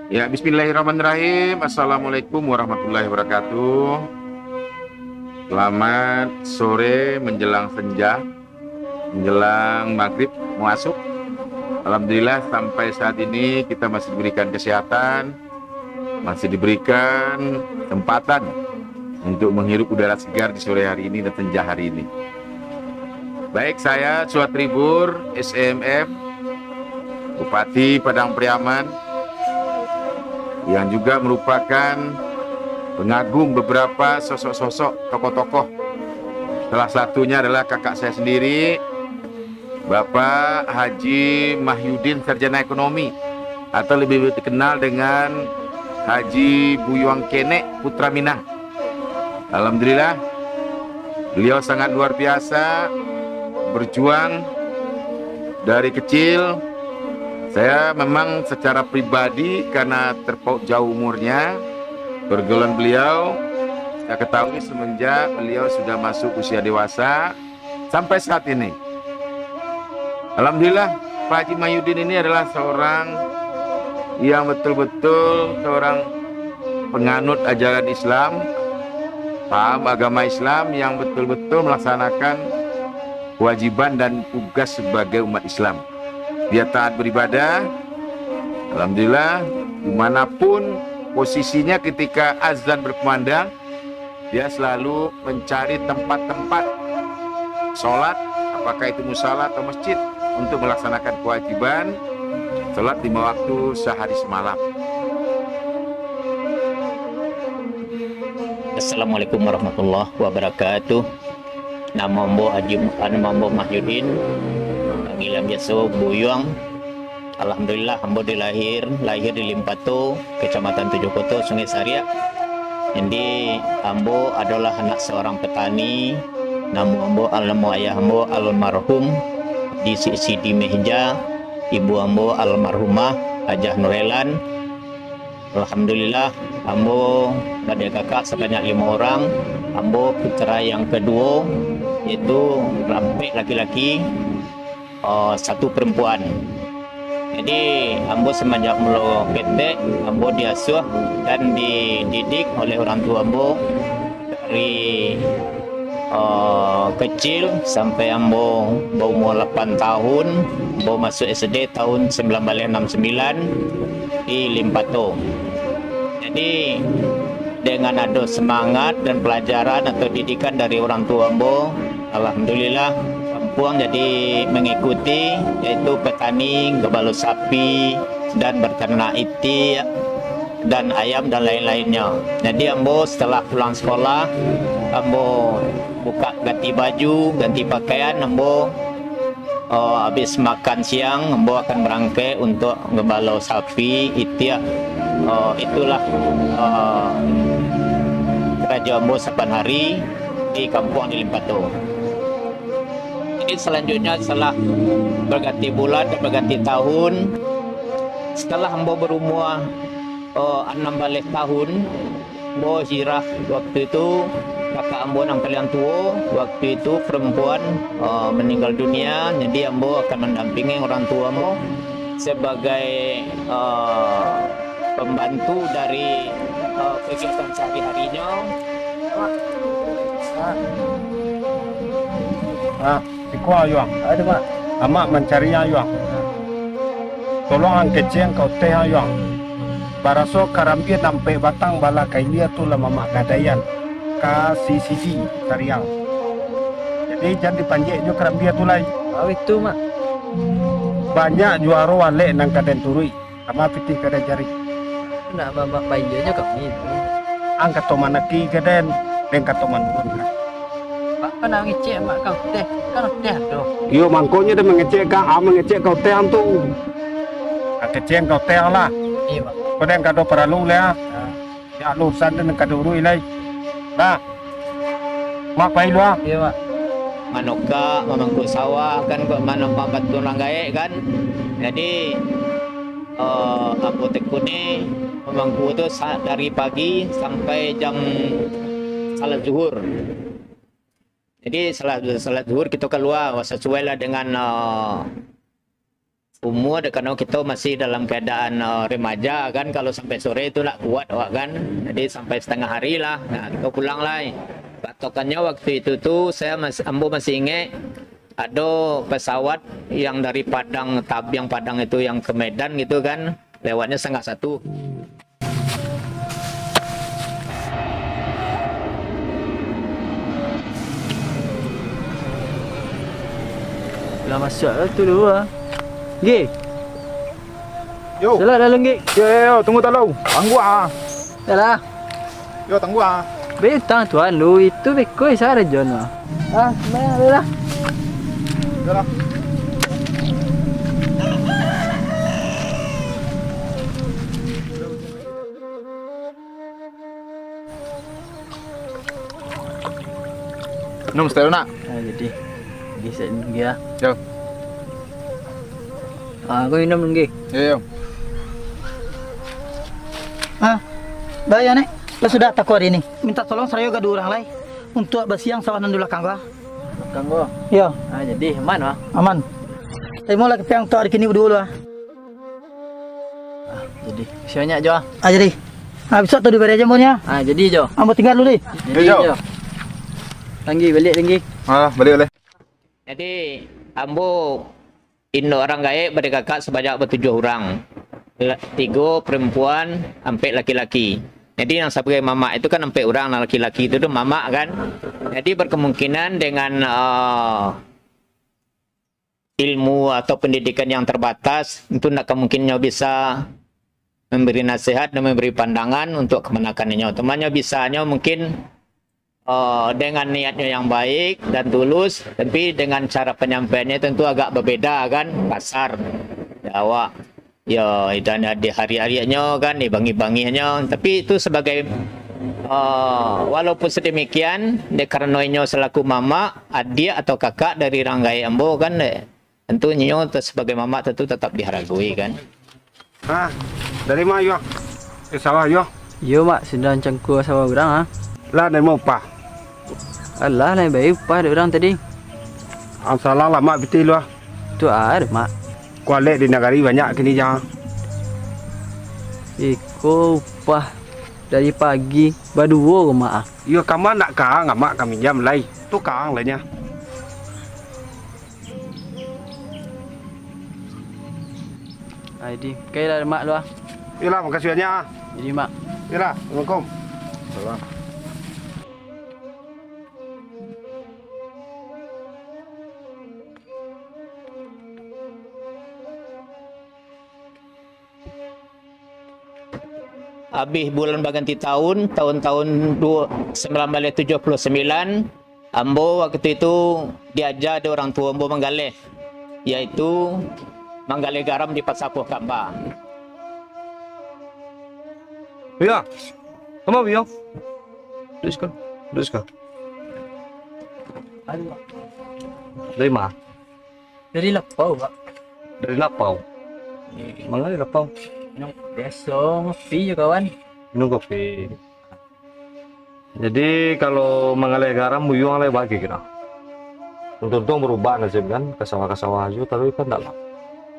Ya, bismillahirrahmanirrahim. Assalamualaikum warahmatullahi wabarakatuh. Selamat sore menjelang senja, menjelang maghrib mau masuk. Alhamdulillah sampai saat ini kita masih diberikan kesehatan, masih diberikan kesempatan untuk menghirup udara segar di sore hari ini dan senja hari ini. Baik, saya Suatribur, SMF, Bupati Padang Priaman, yang juga merupakan pengagum beberapa sosok-sosok tokoh-tokoh. Salah satunya adalah kakak saya sendiri, Bapak Haji Mahyudin, Sarjana Ekonomi, atau lebih dikenal dengan Haji Buyuang Kene Putra Minang. Alhamdulillah, beliau sangat luar biasa, berjuang dari kecil. Saya memang secara pribadi karena terpaut jauh umurnya, pergaulan beliau saya ketahui semenjak beliau sudah masuk usia dewasa sampai saat ini. Alhamdulillah, Pak Haji Mahyudin ini adalah seorang yang betul-betul seorang penganut ajaran Islam, paham agama Islam, yang betul-betul melaksanakan kewajiban dan tugas sebagai umat Islam. Dia taat beribadah, alhamdulillah, dimanapun posisinya ketika azan berkumandang, dia selalu mencari tempat-tempat sholat, apakah itu musala atau masjid, untuk melaksanakan kewajiban sholat 5 waktu sehari semalam. Assalamualaikum warahmatullahi wabarakatuh. Nama Mbok Mahyudin, panggilan biasa Buyuang. Alhamdulillah, Ambo lahir di Limpato, Kecamatan Tujuh Koto, Sungai Sariak. Jadi Ambo adalah anak seorang petani. Nama Ambo ayah Ambo almarhum di Sidi Mehja, ibu Ambo almarhumah Hajah Nurelan. Alhamdulillah, Ambo ada kakak sebanyak 5 orang. Ambo putra yang kedua, yaitu rampik laki-laki, 1 perempuan. Jadi Ambo semenjak mula ketek, Ambo diasuh dan dididik oleh orang tua Ambo dari kecil sampai Ambo berumur 8 tahun. Ambo masuk SD tahun 1969 di Limpato. Jadi dengan ada semangat dan pelajaran atau didikan dari orang tua Ambo, alhamdulillah kampung jadi mengikuti, yaitu petani, gembala sapi dan berternak itik dan ayam dan lain-lainnya. Jadi Ambo setelah pulang sekolah, Ambo buka ganti baju, ganti pakaian. Ambo habis makan siang, Ambo akan berangkat untuk gembala sapi itik. Itulah kerja Ambo 8 hari di kampung di Limpato. Jadi selanjutnya setelah berganti bulan dan berganti tahun, setelah Ambo berumur 16 tahun, Ambo hijrah. Waktu itu kakak Ambo yang paling tua, waktu itu perempuan meninggal dunia. Jadi Ambo akan mendampingi orang tua Ambo sebagai pembantu dari kegiatan sehari-harinya. Iko ayuang. Ada Pak. Amak mencari ayuang. Tolong angkat ceng kau teh ayuang. Baraso karambia sampai batang bala kailia tu lama mak gadayan. KCCC Tariang. Jadi jangan dipanjek jo karambia tu lai. Oh itu mak. Banyak juara wale nang kaden turui. Ama pitih kaden jari. Nak bapak bayinya kami. Angkat tomanaki kaden dan katoman pun. Pak kan ngecek mak kau teh. Kan teh tu. Yo mangkonya dia mengecek kau, mengecek kau teh tu. Angkat ceng kau teh lah. Iya pak. Kadang kado perlu lah. Ya lurusan dan kado urui lai. Dah. Mak pai lu ah. Iya pak. Manoka memangku sawah kan, kok mana bantu orang gaek kan. Jadi apotek ni memangku tu dari pagi sampai jam salat zuhur. Jadi salat zuhur kita keluar sesuai lah dengan umur karena kita masih dalam keadaan remaja kan, kalau sampai sore itu nak kuat awak kan, jadi sampai setengah hari lah, nah kita pulang lah. Patokannya waktu itu tuh Ambo masih ingat ada pesawat yang dari Padang, yang Padang itu yang ke Medan gitu kan, lewatnya 1:30. Lah masuk lah tu dulu lah. Gi. Yo. Salah dalam gi. Yo, tunggu talo. Tunggu ah. Salah. Yo, tunggu ah. Betang tuan lu itu bekoi sara John lah. Ah, mana lah. Yo lah. Nom style nak. Jadi set gi lah. Yo. Kau minum lagi. Yo. Bayar nih, lo sudah takut hari ini. Minta tolong saya ke 2 orang lain untuk bersiang sawanan dulu kang gua. Kang gua. Iya, Jadi aman lah. aman. Saya mau lagi piang tok hari kini berdua. Jadi sianya Jo. Jadi. Besok tuh diberi aja monya. Jadi Jo. Ambo tinggal dulu deh. Yo. Lagi balik lagi. Balik. Jadi Ambo Indo orang gaib berdekak sebanyak 7 orang, 3 perempuan, 4 laki-laki. Jadi yang sebagai mama itu kan 4 orang, laki-laki itu tuh mama kan. Jadi berkemungkinan dengan ilmu atau pendidikan yang terbatas itu tidak kemungkinannya bisa memberi nasihat dan memberi pandangan untuk kemenakannya. Temannya bisanya mungkin dengan niatnya yang baik dan tulus, tapi dengan cara penyampaiannya tentu agak berbeda kan, kasar. Jawa. Ya, dan di hari-harinya kan, di bangi-banginya. Tapi itu sebagai walaupun sedemikian, karenanya selaku mama, adik atau kakak dari Ranggai Ambo kan, tentunya sebagai mama tentu tetap dihargai kan. Dari mana yo? Sawah yo. Yo mak sedang cangkul sama orang ah. Lah dari mau apa? Alah lain baik upah ada orang tadi. Salah lah mak betul lah. Tu ada mak. Kualek di negari banyak kini jangan. Iko upah dari pagi baduo ke mak ah. Yo kamu nak kang mak kami jam lay. Tu kang lah nya. Jadi kailah mak lu ah. Yalah makasih banyak. Jadi mak. Yalah, Assalamualaikum. Salam. Habis bulan berganti tahun 1979, Ambo waktu itu diajar ada orang tua Ambo menggalih, yaitu menggalih garam di Pasar Puh Kamba. Ya. Kamu biar. Duduk sekarang. Dari mana? Dari lapau pak. Dari Lapau. Mana dari Lapau? Yang biasa ngopi je kawan. Minum kopi. Jadi kalau mengalih garam buyung alih bagi kira. Untung berubah nasib kan ke sawah aja, tapi kan tak lah.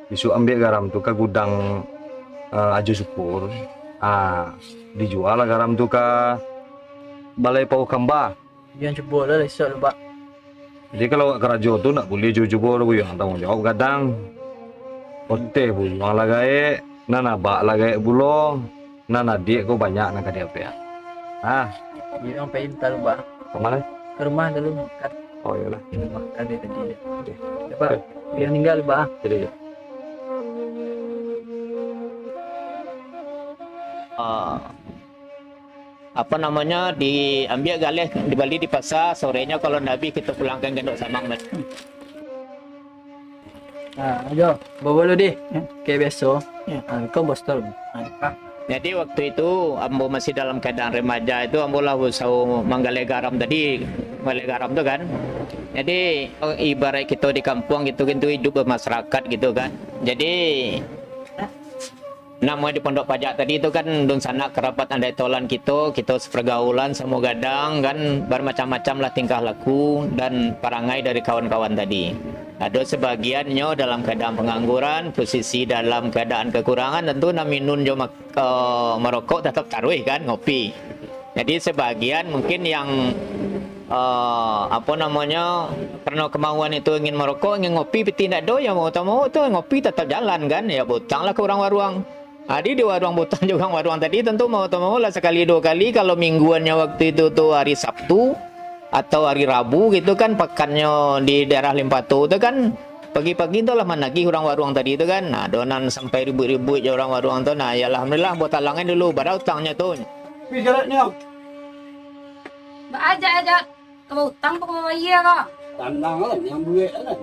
Bisu ambil garam tu ke gudang Aju Syukur. Dijual lah garam tu ke Balai Pau Kamba. Yang coba lah esok lu pak. Jadi kalau kerajo tu nak boleh jujur buyung tanggung jawab kadang. Ote buyung lah gae, nana bak lah gae bulong, nana dia ko banyak nak dia apa. Dia orang pengen tahu pak. Kemana? Ke rumah dulu makan. Oh iyalah. Makan dia tadi. Pak, dia tinggal pak. Jadi Apa namanya, diambil galih dibalik di pasar, sorenya kalau Nabi kita pulangkan gendok samang. Ayo, bawa lu deh. Kayak biasa. Kau bos tol. Jadi waktu itu Ambo masih dalam keadaan remaja itu, Ambo lah usaha menggalih garam tadi, menggalih garam tu kan. Jadi ibarat kita di kampung gitu hidup bermasyarakat gitu kan. Jadi namanya di pondok pajak tadi itu kan dun sana kerabat andai tolan kita sepergaulan semua gadang kan, bermacam-macam lah tingkah laku dan parangai dari kawan-kawan tadi. Ada sebagiannya dalam keadaan pengangguran, posisi dalam keadaan kekurangan, tentu nak minum jo merokok tetap taruh kan, ngopi. Jadi sebagian mungkin yang apa namanya, karena kemauan itu ingin merokok, ingin ngopi, tapi tidak ada yang mau tu ngopi tetap jalan kan, ya butanglah ke orang warung. Di warung butang juga warung tadi tentu mau lah sekali 2 kali, kalau mingguannya waktu itu tuh hari Sabtu atau hari Rabu gitu kan, pekannya di daerah Limpato itu kan pagi-pagi itu lah menagih orang warung tadi itu kan. Nah, donan sampai ribu-ribu je orang warung tu. Nah, ya alhamdulillah buat talangin dulu pada utangnya tu. Pijaratnya. Aja kau utang apa kau bayar kau? Tanang lah yang duit lah.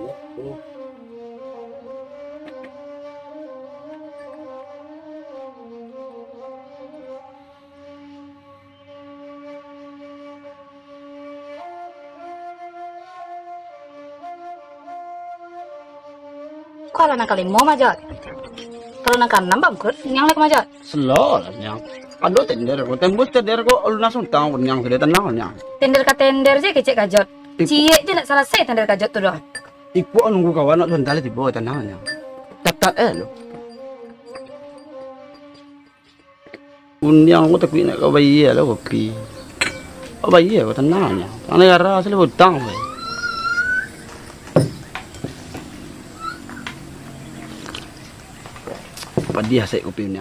Kalau nak kali mau majat, kalau nak kanam bangkut, yang lek majat. Slow lah yang. Aduh tender ko, tembus tender ko, ulun langsung tahu yang sudah tenang yang. Tender ka tender je kecek kajot. Cie je nak selesai tender kajot tu dah. Iku nunggu kawan nak sebentar di bawah tenang yang. Tak lo. Unyang ko takwi nak kau bayi lah kopi. Kau bayi ko tenang yang. Ang negara asal hutang bayi. Dia saya kopi ni.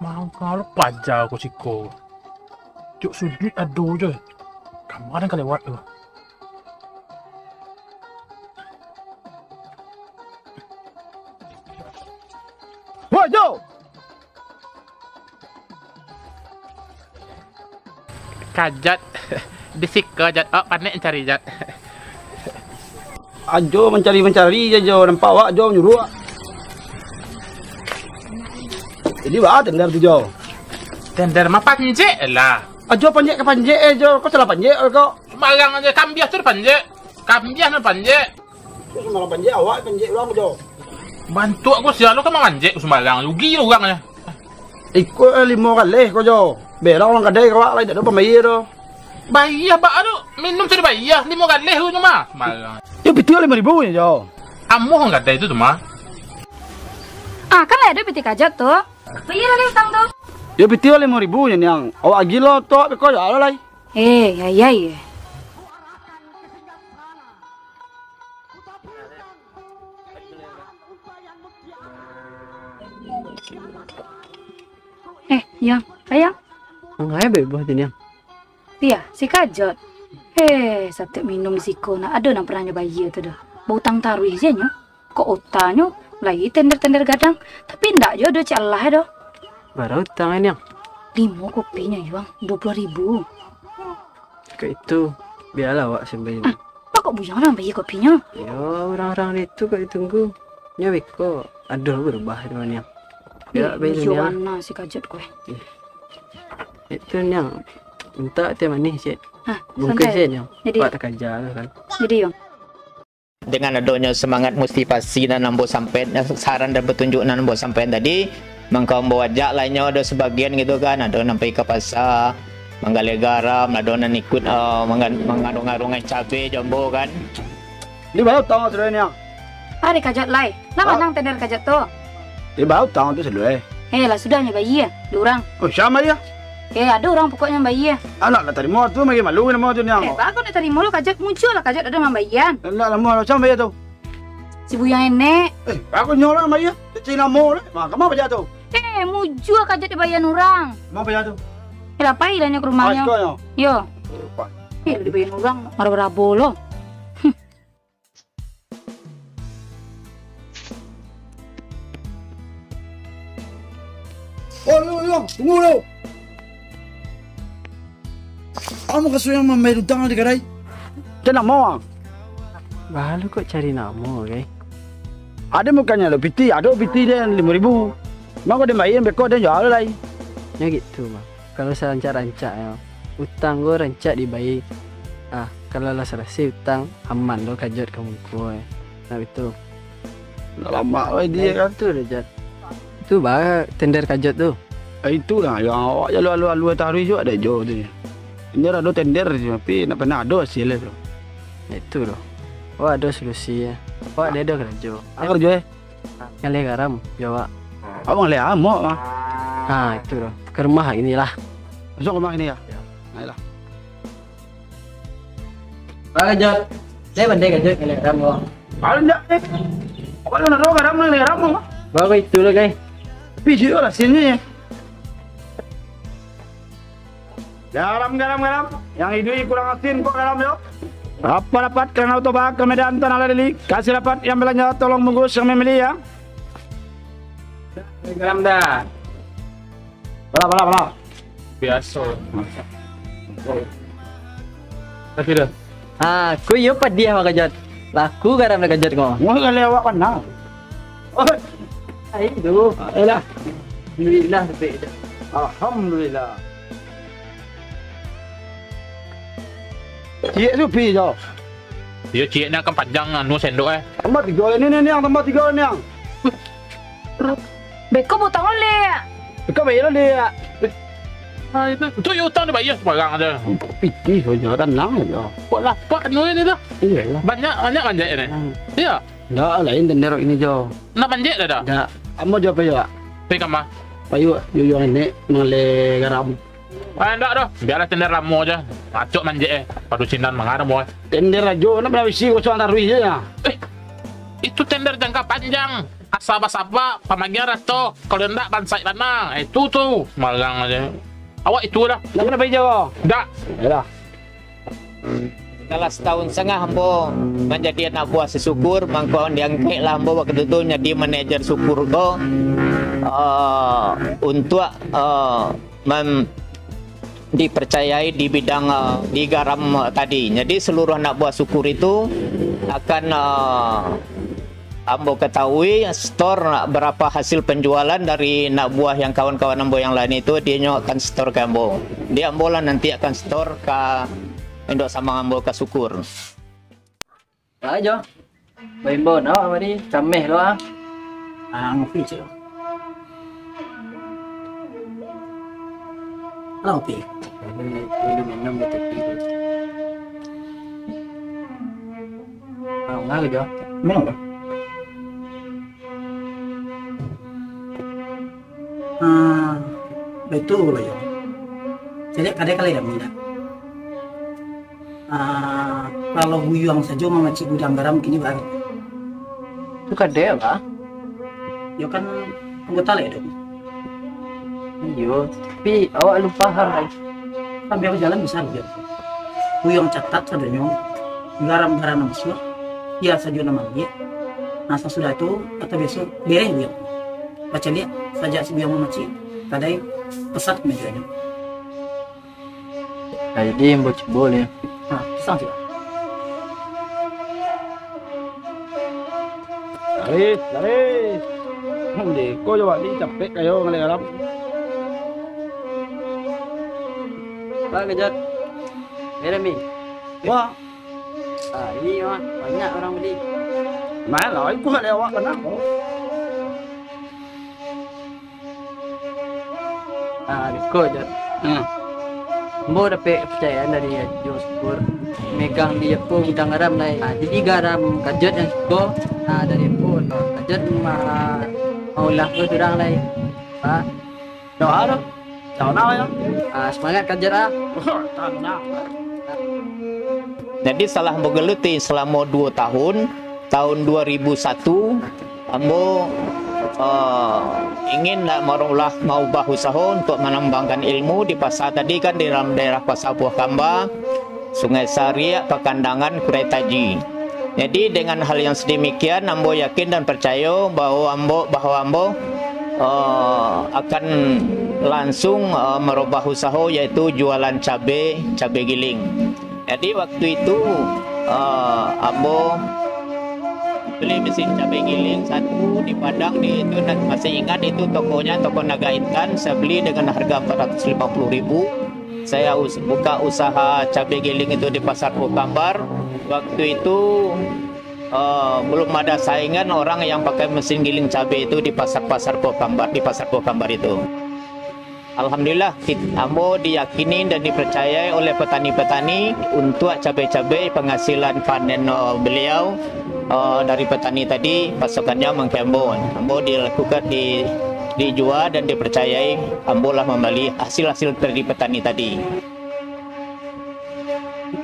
Mau kalau pajak aku siko. Cuk sudut aduh je. Kamu ada yang lewat tu. Wah, Jo. Kajat. Disika jat. Oh, panik cari jat. Ajo mencari je Jo, nampak awak Jo nyuruh. Jadi wah tender tu Jo. Tender mah panjek lah. Ajo panjek ke panjek Jo, kau salah panjek kau. Sembarang aja kambiah tu panjek. Kambiah tu panjek. Tu semalam panjek awak panjek orang Jo. Bantu aku sial lu kan manjek sembarang. Rugi orang aja. Ikut 5 kali kau Jo. Belah orang kedai kau lain tak ada pembayar tu. Bayar bak tu. Minum sudah bayar 5 kali tu mah. Sembarang. Yo betul 5.000 ni Jo. Amuh orang kedai tu mah. Kan ada piti kajot tu. Bayar lagi utang tu. Yo betul 5.000 ni yang. Awak gila tu kau ya lah. Ya. Yang, sayang. Enggak bebas ni yang. Dia, si kajot. Satu minum siko nak ada nak pernah bayar tu dah. Bau utang taruh je nyo. Kok utangnya lagi tender gadang. Tapi ndak je ada celah dah. Baru utang ni yang. 5 kopinya Yuang, 20.000. Kau itu biarlah awak sampai ni. Apa kok bujang orang bayar kopinya? Ya orang-orang itu kau tunggu. Nya beko ada berubah tu ni yang. Biar bayar ni yang. Mana si kajot kowe? Itu ni yang. Minta teh manis je. Bungkus santai. je yang. Jadi- Buat tak kerja lah kan. Jadi Yuang. Dengan adanya semangat motivasi dan nambo sampai saran dan petunjuk dan nambo sampai tadi, mengkau bawa ajak lainnya ada sebagian gitu kan, ada nampai ke pasar menggali garam, ada nan ikut mengarung-arungan cabai jombo kan. Ni baru tahu tu ni yang. Hari kajot lai. Lama nang tender kajot tu. Ni baru tahu tu selesai. Lah sudahnya bayar. 2 orang. Oh sama ya. Ada orang pokoknya bayar. Anak nak terima tu magi malu ni mau tu ni yang. Bagus nak terima lo kajot muncul lah kajot ada membayar. Nak lama sama ya tu. Si buyang enek. Aku nyolah maya. Cina mau lah. Mak kamu apa tu? Mujur kajot dibayar orang. Mau apa tu? Lah pai lah ke rumahnya. Kau Yo. Dibayar orang marah-marah lo. Oh, lu, tunggu lu. Kamu kasih yang membayar utang di kedai. Jangan mau. Baru kok cari nama, okay? Ada mukanya lo piti, ada piti dia 5.000. Mau kau dia bayar, beko dia jual lagi. Ya gitu mah. Kalau saya rancak ya, utang gue rancak dibayar. Kalau lah selesai utang aman lo kajot kamu gue. Nah itu. Lama lah dia kan. Itu Rejat. Itu bah tender kajot tu. Itulah yang awak jalu alu taruh juga ada jo tu. Tender ada tender tapi nak pernah ada hasil tu. Itu loh. Oh ada solusi ya. Oh ada kerja. Apa kerja? Ngalih garam, Jawa. Abang le amok mah. Itu loh. Ke rumah inilah. Masuk rumah ini ya. Ayolah. Pak Jod. Saya bandai kerja ngalih garam kok. Kalau ndak kalau nak garam nang le garam mah. Bagus itu loh guys. Tapi dia lah sini. Garam. Yang ini kurang asin kok garam yo. Apa dapat kerana autobak ke Medan Tanah Leli? Kasih dapat yang belanja tolong bungkus yang memilih ya. Garam dah. Bala. Biasa. Tapi dah. Aku yo dia Pak Jod. Laku garam nak Jod kok. Mau kali awak mana? Oh, Aduh. elah. Alhamdulillah tapi. Alhamdulillah. Cik supi jo. Dia cik ni akan panjang anu sendok Tambah 3 ini yang tambah 3 ini yang. Beko butang oleh. Kau bayar dia. Itu yang utang dia bayar sebarang aja. Piti saja tenang aja. Kok lapak anu ini dah. Iya. Banyak manjat ini. Iya. Ndak lain tender ini jo. Nak manjat dah dah. Ndak. Amo jo payo. Tapi kamah. Payo yo ini male garam. Enggak dah. Biarlah tender lama aja. Acok manjat Padu sinan mengarang boy. Tender aja nak berisi kosong tarui je ya. Itu tender jangka panjang. Asaba-saba pamagian rato. Kalau enggak bansai tanah. Itu tuh malang aja. Awak itu dah. Nak kena payo. Enggak. Yalah. Setelah setahun setengah Ambo menjadi anak buah sesukur, mangkon diangkat lah Ambo waktu itu jadi manajer sukur go untuk dipercayai di bidang di garam tadi. Jadi seluruh anak buah sukur itu akan Ambo ketahui store berapa hasil penjualan dari anak buah yang kawan-kawan Ambo yang lain itu dia akan store ke Ambo. Dia Ambo lah nanti akan store ke Indok sama Ambo ke sukur. Ayo. Bimbo no apa ni? Cameh lo ah. Ngopi cik. Halo ngopi. Minum di tepi. Enggak gitu. Minum dong. Betul loh ya. Jadi kadang kali dah minat. Kalau buyang saja memacik gudang garam kini baru. Itu kade apa? Ya kan anggota le dong. Iyo, tapi awak lupa hal. Kan biar jalan bisa dia. Buyang catat sadanya garam-garam besar. Ya saja nama dia. Nah sesudah itu atau besok beres buyang. Baca lihat saja si buyang memacik. Kadai pesat mejanya. Nah, jadi yang bocibol ya. Pisang sih. Laris. Hindi ko coba di capek kayo ngalih garam. Pak Kejot. Meremi. Wah, Ini mah banyak orang beli. mana nói ko kali awak kena. Kok Jot. Mo dapat kepercayaan dari Jospur. Megang dia pun gudang garam lah. Jadi garam Kejot yang suka dari pun. Kejot mau lah ke orang lain. Doa đó. Chào nào ya. Semangat Kejot ah. Tanya. Jadi setelah Ambo geluti selama 2 tahun, tahun 2001 Ambo ingin mau usaha untuk menambangkan ilmu di pasar tadi kan di dalam daerah Pasar Buah Kamba, Sungai Saria, Pekandangan, Kuretaji. Jadi dengan hal yang sedemikian Ambo yakin dan percaya bahwa Ambo akan langsung merubah usaha yaitu jualan cabai giling. Jadi waktu itu Ambo beli mesin cabai giling satu di Padang itu masih ingat itu tokonya toko Naga Intan. Saya beli dengan harga 450.000. Saya buka usaha cabai giling itu di Pasar Pokambar. Waktu itu belum ada saingan orang yang pakai mesin giling cabai itu di pasar Pokambar itu. Alhamdulillah, ambo diyakini dan dipercayai oleh petani-petani untuk cabai-cabai penghasilan panen beliau dari petani tadi pasokannya mengkembon. Ambo dilakukan dijual dan dipercayai, ambo lah membeli hasil-hasil dari petani tadi.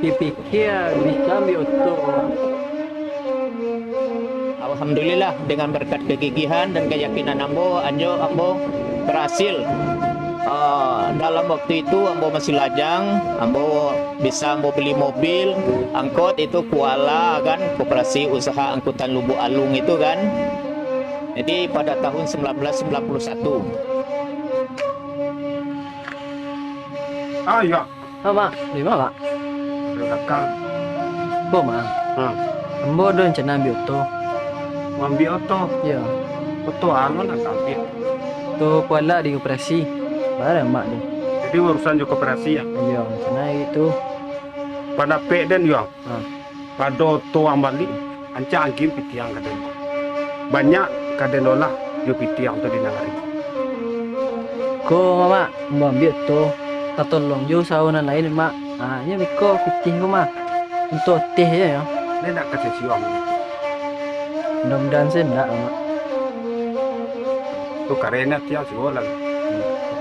Dipikir bisa ambil untung. Alhamdulillah dengan berkat kegigihan dan keyakinan ambo berhasil. Dalam waktu itu ambo masih lajang, ambo bisa beli mobil angkot itu Kuala kan, Koperasi Usaha Angkutan Lubuk Alung itu kan. Jadi pada tahun 1991. Ya. Mak, di mana Mak? Di belakang. Bo Mak. Ambo ada rencana ambil auto. Ambil auto. Ya. Auto anu nak ambil. Tu Kuala di koperasi. Barang Mak ni. Jadi urusan juga koperasi ya. Ya, rencana itu. Pada peden ya. Pada auto ambali, anca angin pitiang kaden. Banyak kaden olah yo pitiang tu di nagari. Ko Mak, mau ambil tu. Tak tolong jo sahunan lain Mak. Nya miko pitih ko Mak. Untuk teh ya. Ni nak kasih siom. Mudah-mudahan saya enggak Mak. Tu karena tiang siom lagi.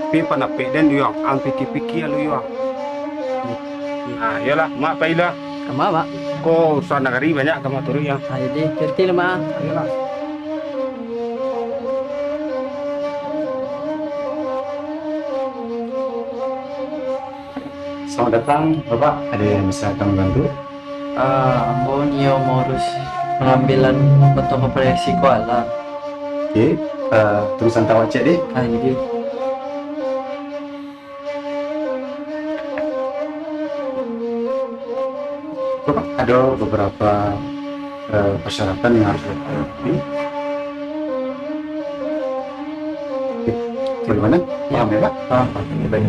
Pi pada peden yo ang piki-piki alu yo. Yalah, mak pailah. Kamu Mak? Ko urusan nagari banyak kamu turu ya. Jadi kerti lah Mak. Yalah. Selamat datang, Bapak. Ada yang bisa kami bantu? Ambo niyo mau urus pengambilan foto koperasi Kuala. Oke, tunggu santau cek deh. Jadi Bapak, ada beberapa persyaratan yang harus dipenuhi. Oke, bagaimana? Paham ya, Pak? paham. Baik.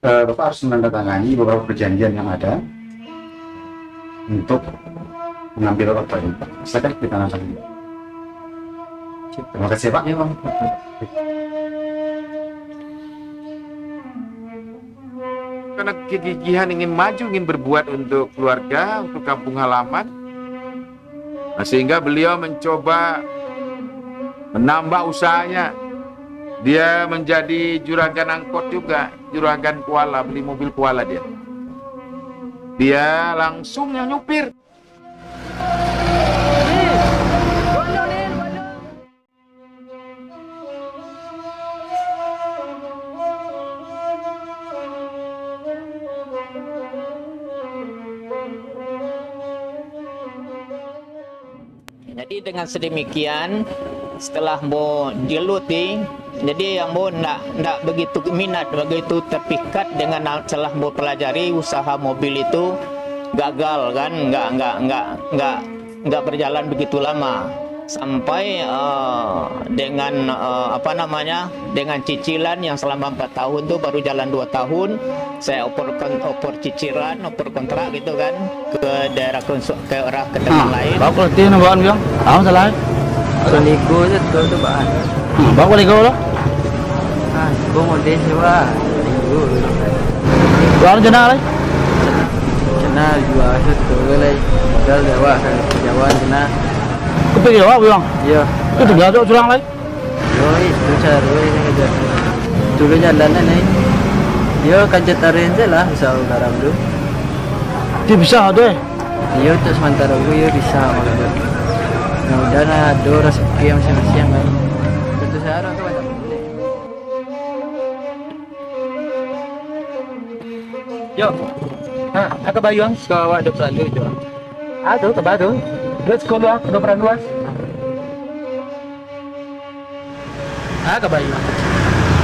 Bapak harus menandatangani beberapa perjanjian yang ada untuk mengambil auto ini, Pak. Silakan ditandatangani. Terima kasih, Pak. Ya Bang. Karena kegigihan ingin maju, ingin berbuat untuk keluarga, untuk kampung halaman, nah, sehingga beliau mencoba menambah usahanya. Dia menjadi juragan angkot juga, juragan Kuala, beli mobil Kuala dia. Dia langsung yang nyupir. Jadi dengan sedemikian, setelah mau diluti, jadi yang mau ndak begitu minat, begitu terpikat dengan telah mau pelajari usaha mobil itu gagal kan, nggak berjalan begitu lama sampai dengan dengan cicilan yang selama 4 tahun tuh baru jalan 2 tahun saya opor kontrak gitu kan ke daerah ke arah ke tempat lain. Bawa kulitin bawaan biang, tahu salah. Ligo je tu bahan. Bawa ligo lo. Go mau deh sewa. Ligo. Bawa jenah lagi. Jenah jual tu lagi. Jual Jawa, Jawa jenah. Kau pergi Jawa biang. Iya. Itu dia tu curang lagi. Yo itu cara ini kerja. Dulu jalan ni. Yo kerja tarin je lah, usaha garam tu. Dia bisa tu. Yo tu sementara yo bisa. Nah, udah lah, ada rezeki yang masing-masing kan. Tentu saya orang tu macam boleh. Yo. Aku bayu ang. Kau awak ada perlu je. Aduh, tu. Let's go doang, udah pernah luas. Aku bayu.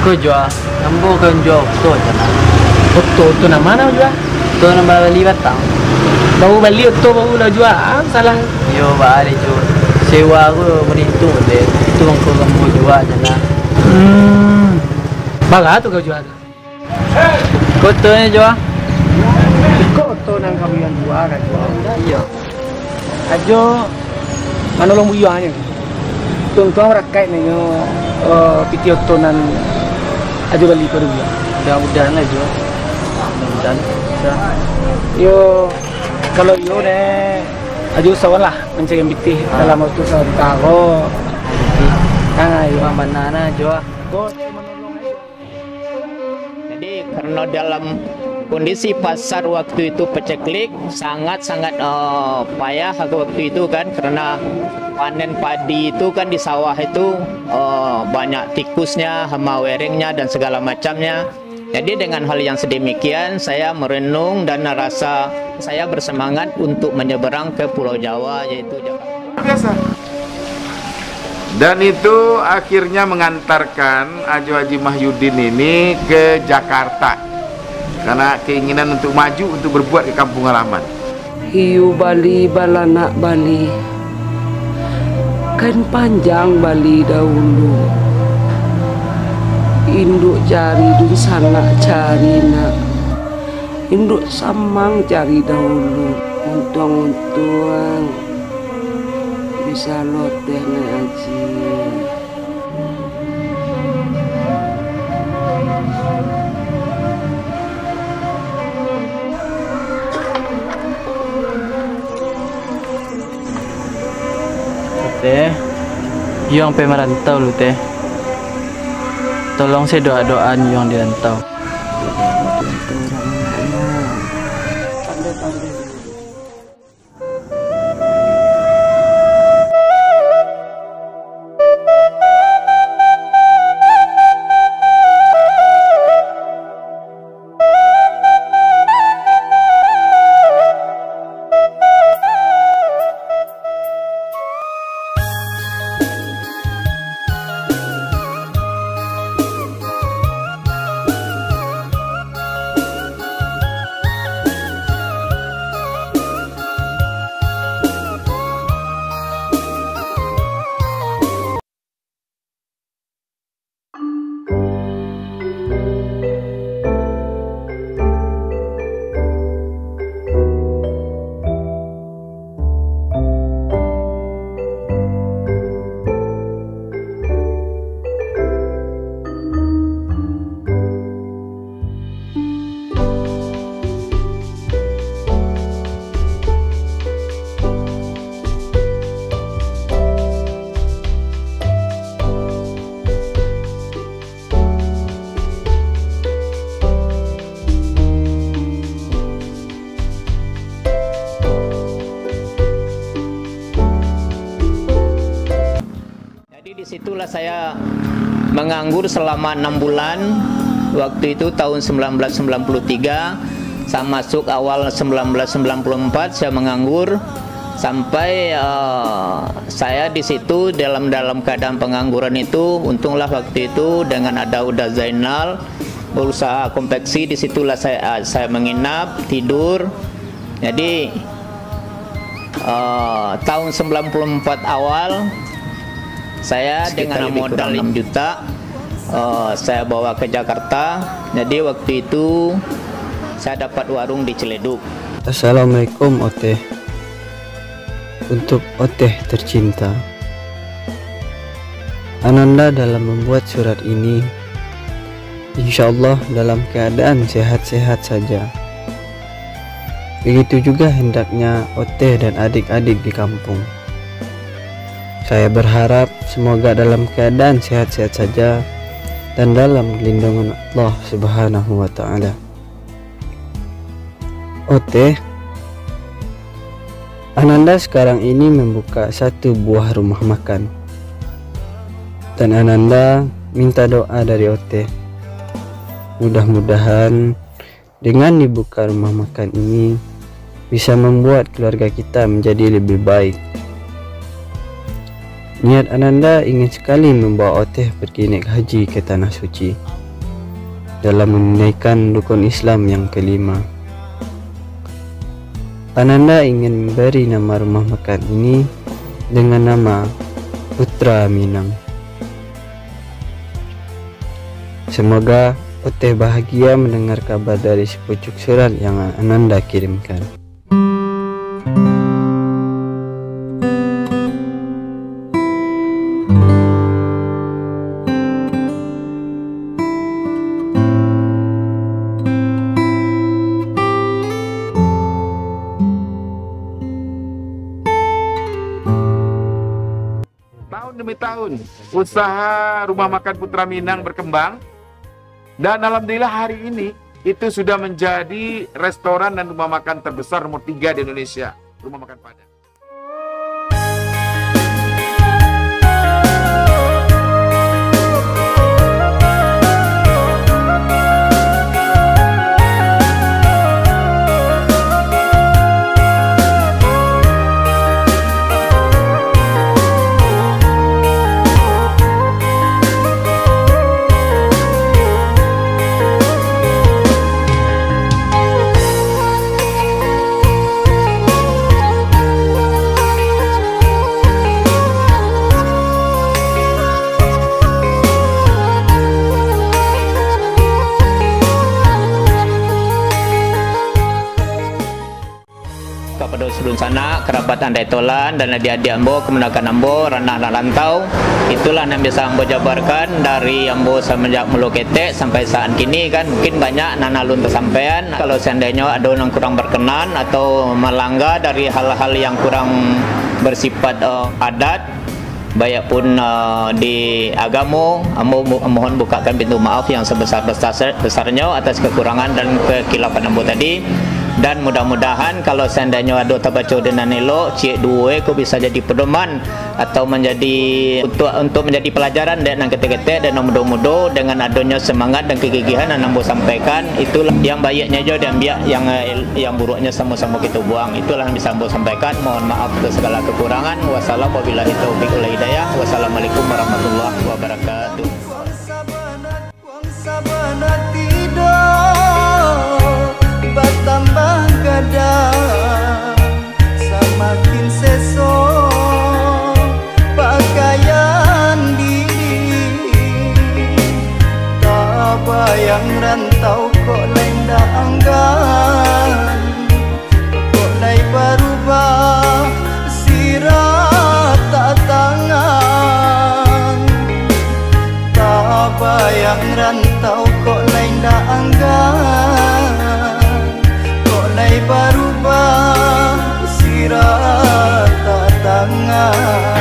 Kau jual, ambo kan jual tu je. Betul tu nama mana jual? Tu nama beli batang. Baru beli tu baru lah jual. Salah. Yo balik tu. Sewa aku beri tu deh. Itu angko kamu jual je lah. Bagus tu kau jual. Kau tu ni jual. Kau to nang kami yang dua kan. Iya. Ajo manolong buyang aja. Tuang rakyat nih yo pitio to nan ajo balik ke dia. Mudah-mudahan aja. Mudah-mudahan bisa. Yo kalau yo deh ajo sawalah mencari bitih dalam waktu setahun. Yo Banana aja. Jadi karena dalam kondisi pasar waktu itu paceklik sangat-sangat payah waktu itu kan, karena panen padi itu kan di sawah itu banyak tikusnya, hama weringnya dan segala macamnya. Jadi dengan hal yang sedemikian saya merenung dan rasa saya bersemangat untuk menyeberang ke Pulau Jawa, yaitu Jakarta. Biasa. Dan itu akhirnya mengantarkan Ajo Haji Mahyudin ini ke Jakarta karena keinginan untuk maju, untuk berbuat ke kampung halaman. Hiu Bali balanak Bali, kan panjang Bali dahulu. Induk cari dun sanak cari nak, induk samang cari dahulu. Untung-untung bisa loteh naik haji. Teh, yang pe merantau lu teh. Tolong saya doa-doaan yang di rantau. Disitulah saya menganggur selama 6 bulan. Waktu itu tahun 1993, saya masuk awal 1994 saya menganggur sampai saya di situ dalam keadaan pengangguran itu. Untunglah waktu itu dengan ada Uda Zainal berusaha konveksi, disitulah saya menginap tidur. Jadi tahun 94 awal saya dengan modal 6 juta saya bawa ke Jakarta. Jadi waktu itu saya dapat warung di Ciledug. Assalamualaikum Oteh. Untuk Oteh tercinta, Ananda dalam membuat surat ini insya Allah dalam keadaan sehat-sehat saja. Begitu juga hendaknya Oteh dan adik-adik di kampung. Saya berharap semoga dalam keadaan sehat-sehat saja dan dalam lindungan Allah Subhanahu wa Ta'ala. Oteh, Ananda sekarang ini membuka satu buah rumah makan, dan Ananda minta doa dari Oteh. Mudah-mudahan dengan dibuka rumah makan ini bisa membuat keluarga kita menjadi lebih baik. Niat Ananda ingin sekali membawa Oteh pergi naik haji ke Tanah Suci dalam menunaikan rukun Islam yang kelima. Ananda ingin memberi nama rumah makan ini dengan nama Putra Minang. Semoga Oteh bahagia mendengar kabar dari sepucuk surat yang Ananda kirimkan. Tahun demi tahun, usaha Rumah Makan Putra Minang berkembang. Dan alhamdulillah hari ini itu sudah menjadi restoran dan rumah makan terbesar nomor 3 di Indonesia, Rumah Makan Padang. Kepada seluruh sana, kerabat andai tolan dan adik-adik ambo, kemenakan ambo, ranah lantau, itulah yang bisa ambo jabarkan dari ambo semenjak mulu ketek sampai saat kini kan. Mungkin banyak nanalun tersampaian. Kalau seandainya ada yang kurang berkenan atau melanggar dari hal-hal yang kurang bersifat adat, baik pun di agama, ambo mohon bukakan pintu maaf yang sebesar-besarnya atas kekurangan dan kekilafan ambo tadi. Dan mudah-mudahan kalau seandainya ada terbaca dengan elok, cik dua ko bisa jadi pedoman atau menjadi untuk menjadi pelajaran dan ketek-ketek dan mudah-mudahan dengan adanya semangat dan kegigihan yang ambo sampaikan, itulah yang baiknya aja dan biar yang buruknya sama-sama kita buang. Itulah yang bisa ambo sampaikan. Mohon maaf atas segala kekurangan. Wassalamualaikum warahmatullahi wabarakatuh. Wassalamualaikum warahmatullahi wabarakatuh. Bertambah kadang semakin sesok pakaian diri, tak bayang rantau kok lain dah anggan, kok lain berubah sirat tak tangan, tak bayang rantau kok lain dah anggan, berubah sirat tak tangan.